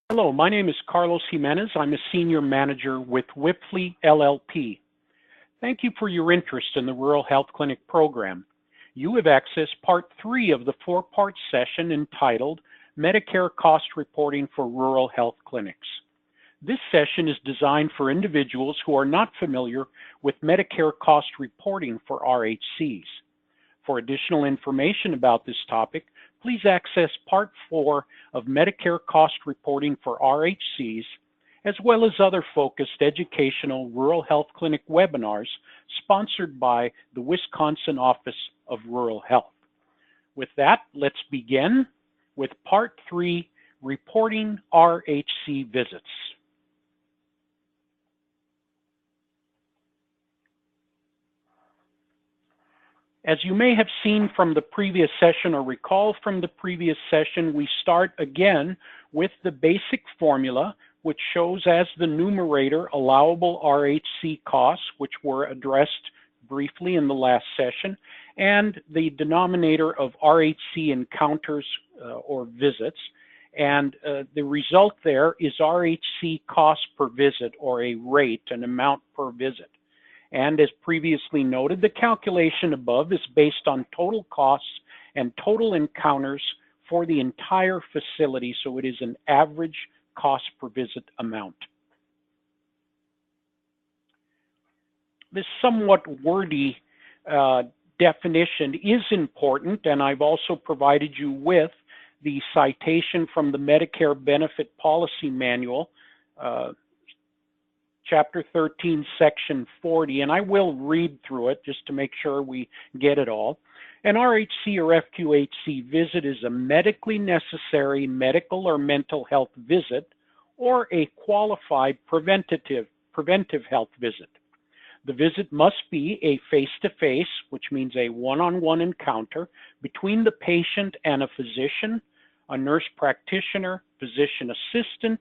Hello, my name is Carlos Jimenez. I'm a senior manager with Wipfli LLP. Thank you for your interest in the Rural Health Clinic program. You have accessed part 3 of the 4-part session entitled Medicare Cost Reporting for Rural Health Clinics. This session is designed for individuals who are not familiar with Medicare cost reporting for RHCs. For additional information about this topic, please access Part 4 of Medicare Cost Reporting for RHCs, as well as other focused educational rural health clinic webinars sponsored by the Wisconsin Office of Rural Health. With that, let's begin with Part 3, Reporting RHC Visits. As you may have seen from the previous session or recall from the previous session, we start again with the basic formula, which shows as the numerator allowable RHC costs, which were addressed briefly in the last session, and the denominator of RHC encounters or visits. And the result there is RHC cost per visit, or a rate, an amount per visit. And as previously noted, the calculation above is based on total costs and total encounters for the entire facility, so it is an average cost per visit amount. This somewhat wordy definition is important, and I've also provided you with the citation from the Medicare Benefit Policy Manual, Chapter 13, Section 40, and I will read through it just to make sure we get it all. An RHC or FQHC visit is a medically necessary medical or mental health visit or a qualified preventive health visit. The visit must be a face-to-face, which means a one-on-one encounter between the patient and a physician, a nurse practitioner, physician assistant,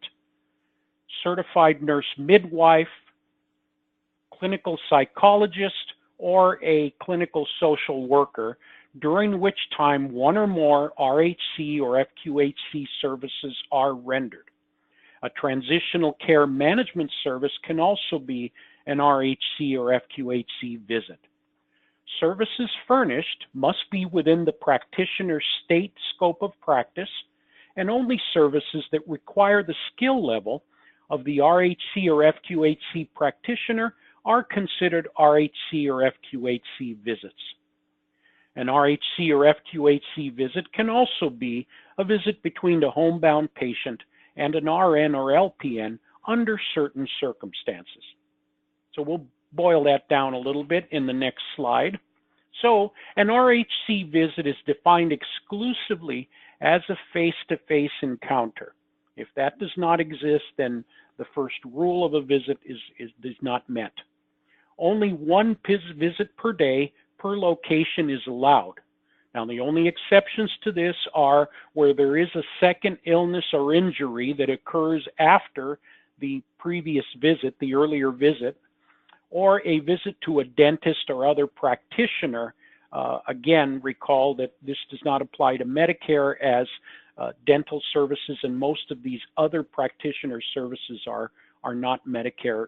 certified nurse midwife, clinical psychologist, or a clinical social worker, during which time one or more RHC or FQHC services are rendered. A transitional care management service can also be an RHC or FQHC visit. Services furnished must be within the practitioner's state scope of practice, and only services that require the skill level of the RHC or FQHC practitioner are considered RHC or FQHC visits. An RHC or FQHC visit can also be a visit between a homebound patient and an RN or LPN under certain circumstances. So we'll boil that down a little bit in the next slide. So an RHC visit is defined exclusively as a face-to-face encounter. If that does not exist, then the first rule of a visit is not met. Only one visit per day per location is allowed. Now, the only exceptions to this are where there is a second illness or injury that occurs after the previous visit, the earlier visit, or a visit to a dentist or other practitioner. Again, recall that this does not apply to Medicare, as dental services and most of these other practitioner services are not Medicare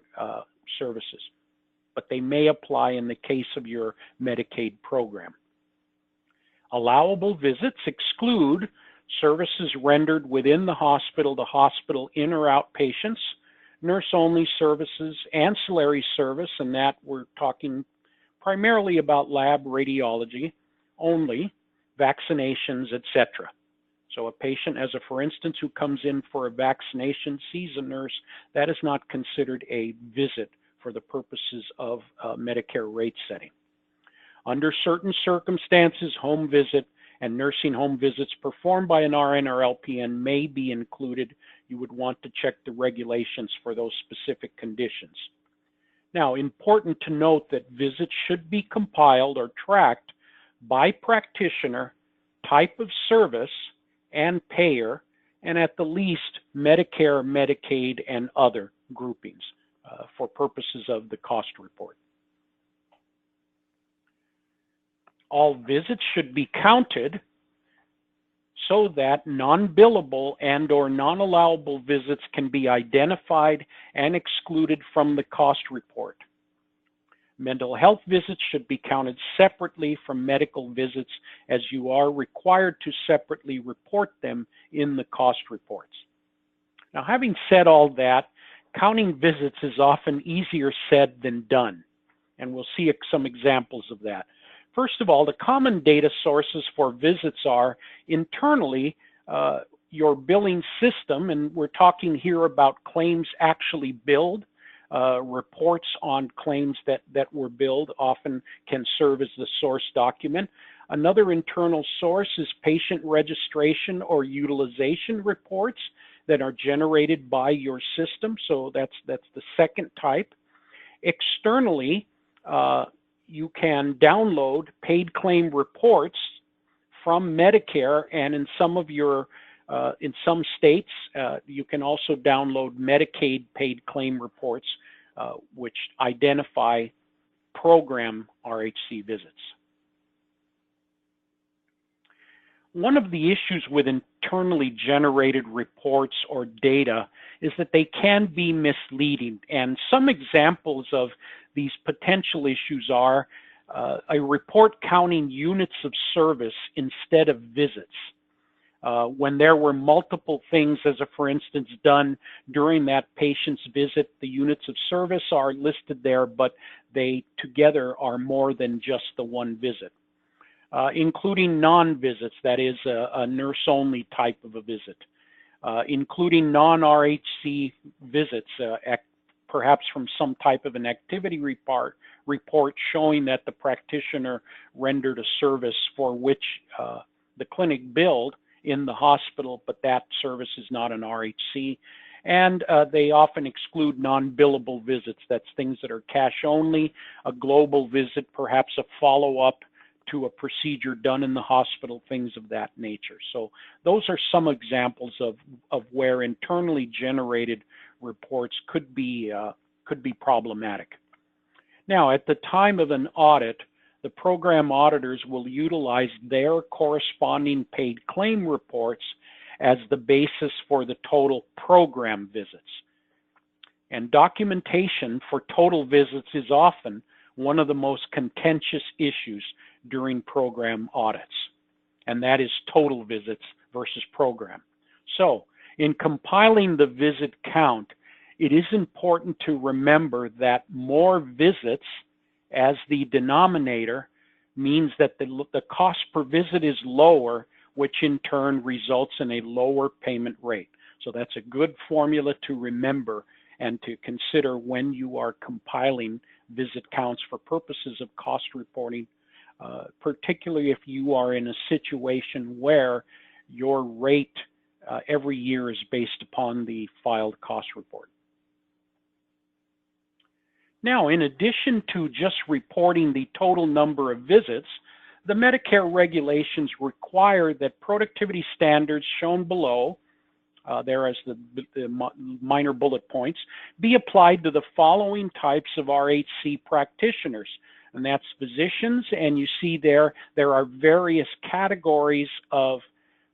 services, but they may apply in the case of your Medicaid program. Allowable visits exclude services rendered within the hospital in or out patients, nurse-only services, ancillary service, and that we're talking primarily about lab radiology only, vaccinations, etc. So a patient, for instance, who comes in for a vaccination, sees a nurse, that is not considered a visit for the purposes of Medicare rate setting. Under certain circumstances, home visit and nursing home visits performed by an RN or LPN may be included. You would want to check the regulations for those specific conditions. Now, important to note that visits should be compiled or tracked by practitioner, type of service, and payer, and at the least Medicare, Medicaid, and other groupings for purposes of the cost report. All visits should be counted so that non-billable and or non-allowable visits can be identified and excluded from the cost report. Mental health visits should be counted separately from medical visits, as you are required to separately report them in the cost reports. Now, having said all that, counting visits is often easier said than done, and we'll see some examples of that. First of all, the common data sources for visits are internally your billing system, and we're talking here about claims actually billed. Reports on claims that were billed often can serve as the source document. Another internal source is patient registration or utilization reports that are generated by your system. So that's the second type. Externally, you can download paid claim reports from Medicare, and in some of your in some states, you can also download Medicaid paid claim reports, which identify program RHC visits. One of the issues with internally generated reports or data is that they can be misleading, and some examples of these potential issues are a report counting units of service instead of visits. When there were multiple things, as for instance, done during that patient's visit, the units of service are listed there, but they together are more than just the one visit. Including non-visits, that is a nurse-only type of a visit. Including non-RHC visits, perhaps from some type of an activity report showing that the practitioner rendered a service for which the clinic billed in the hospital, but that service is not an RHC. And they often exclude non-billable visits. That's things that are cash only, a global visit, perhaps a follow-up to a procedure done in the hospital, things of that nature. So those are some examples of where internally generated reports could be problematic. Now, at the time of an audit, the program auditors will utilize their corresponding paid claim reports as the basis for the total program visits. And documentation for total visits is often one of the most contentious issues during program audits, and that is total visits versus program. So, in compiling the visit count, it is important to remember that more visits as the denominator means that the cost per visit is lower, which in turn results in a lower payment rate. So that's a good formula to remember and to consider when you are compiling visit counts for purposes of cost reporting, particularly if you are in a situation where your rate every year is based upon the filed cost report. Now, in addition to just reporting the total number of visits, the Medicare regulations require that productivity standards shown below, there as the minor bullet points, be applied to the following types of RHC practitioners. And that's physicians, and you see there are various categories of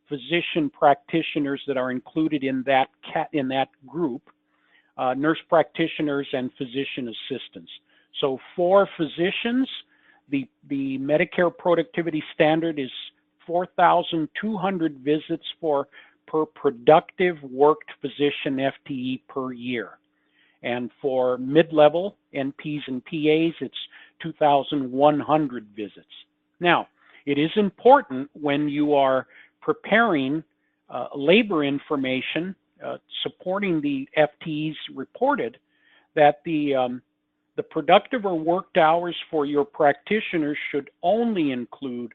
physician practitioners that are included in that group. Nurse practitioners and physician assistants. So for physicians, the Medicare productivity standard is 4,200 visits per productive worked physician FTE per year. And for mid-level NPs and PAs, it's 2,100 visits. Now, it is important when you are preparing labor information supporting the FTEs reported that the productive or worked hours for your practitioners should only include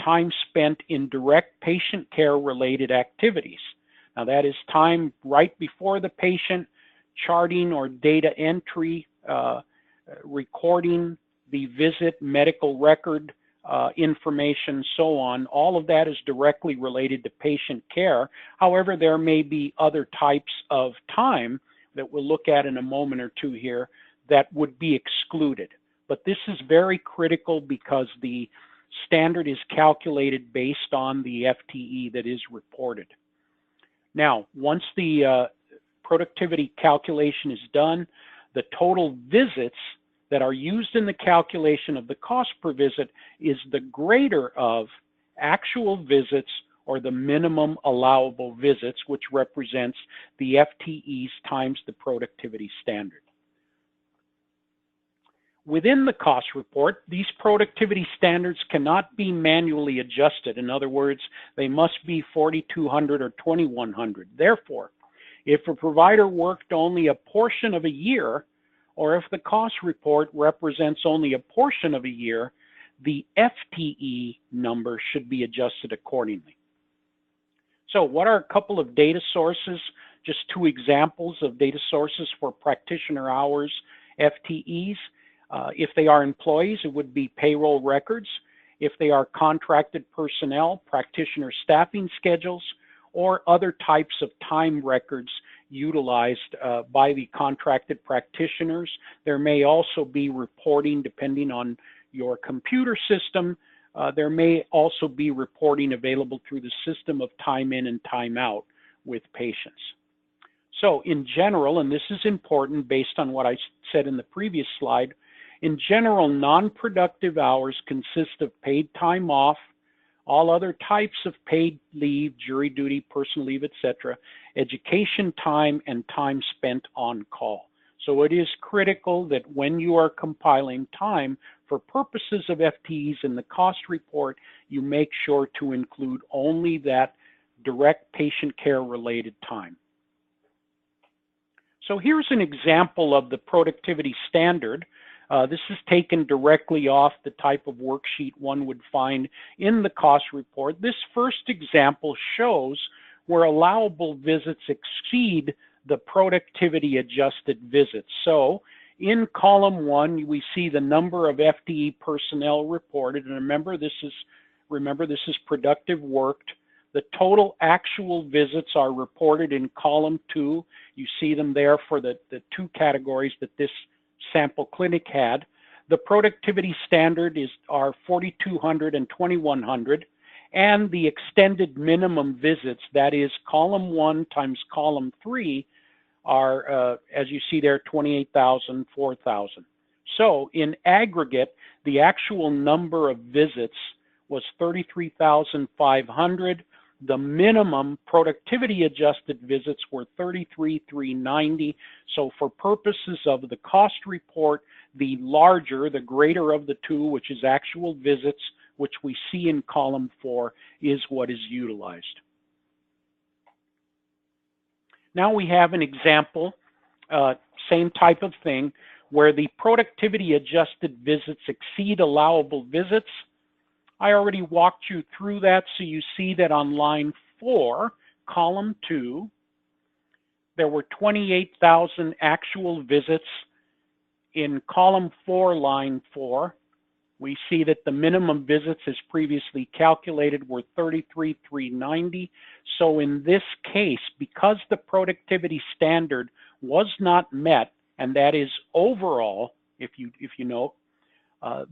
time spent in direct patient care related activities. Now that is time right before the patient, charting or data entry, recording the visit, medical record information, so on. All of that is directly related to patient care. However, there may be other types of time that we'll look at in a moment or two here that would be excluded. But this is very critical because the standard is calculated based on the FTE that is reported. Now, once the productivity calculation is done, the total visits that are used in the calculation of the cost per visit is the greater of actual visits or the minimum allowable visits, which represents the FTEs times the productivity standard. Within the cost report, these productivity standards cannot be manually adjusted. In other words, they must be 4,200 or 2,100. Therefore, if a provider worked only a portion of a year, or if the cost report represents only a portion of a year, the FTE number should be adjusted accordingly. So what are a couple of data sources? Just two examples of data sources for practitioner hours, FTEs. If they are employees, it would be payroll records. If they are contracted personnel, practitioner staffing schedules, or other types of time records utilized by the contracted practitioners. There may also be reporting depending on your computer system. There may also be reporting available through the system of time in and time out with patients. So in general, and this is important based on what I said in the previous slide, in general, non-productive hours consist of paid time off, all other types of paid leave, jury duty, personal leave, etc., education time, and time spent on call. So it is critical that when you are compiling time for purposes of FTEs in the cost report, you make sure to include only that direct patient care related time. So here's an example of the productivity standard. This is taken directly off the type of worksheet one would find in the cost report. This first example shows where allowable visits exceed the productivity adjusted visits. So in column 1, we see the number of FTE personnel reported, and remember this is productive worked. The total actual visits are reported in column 2. You see them there for the two categories that this sample clinic had. The productivity standard are 4,200 and 2,100, and the extended minimum visits, that is column 1 times column 3, are, as you see there, 28,000, 4,000. So in aggregate, the actual number of visits was 33,500. The minimum productivity adjusted visits were 33,390. So for purposes of the cost report, the larger, the greater of the two, which is actual visits, which we see in column 4, is what is utilized. Now we have an example, same type of thing, where the productivity adjusted visits exceed allowable visits. I already walked you through that, so you see that on line 4, column 2, there were 28,000 actual visits. In column 4, line 4, we see that the minimum visits as previously calculated were 33,390. So in this case, because the productivity standard was not met, and that is overall, if you know,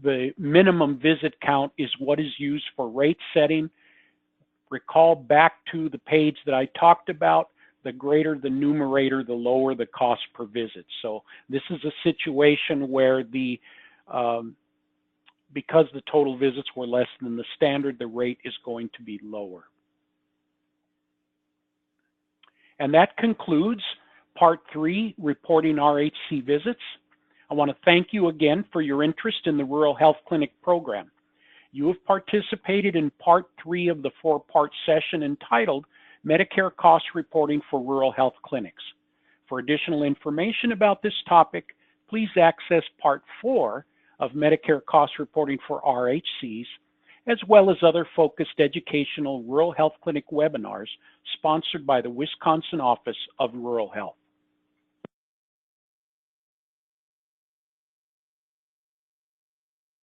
the minimum visit count is what is used for rate setting. Recall back to the page that I talked about, the greater the numerator, the lower the cost per visit. So this is a situation where because the total visits were less than the standard, the rate is going to be lower. And that concludes part 3, reporting RHC visits. I want to thank you again for your interest in the Rural Health Clinic program. You have participated in part 3 of the 4-part session entitled Medicare Cost Reporting for Rural Health Clinics. For additional information about this topic, please access part 4 of Medicare Cost Reporting for RHCs, as well as other focused educational rural health clinic webinars sponsored by the Wisconsin Office of Rural Health.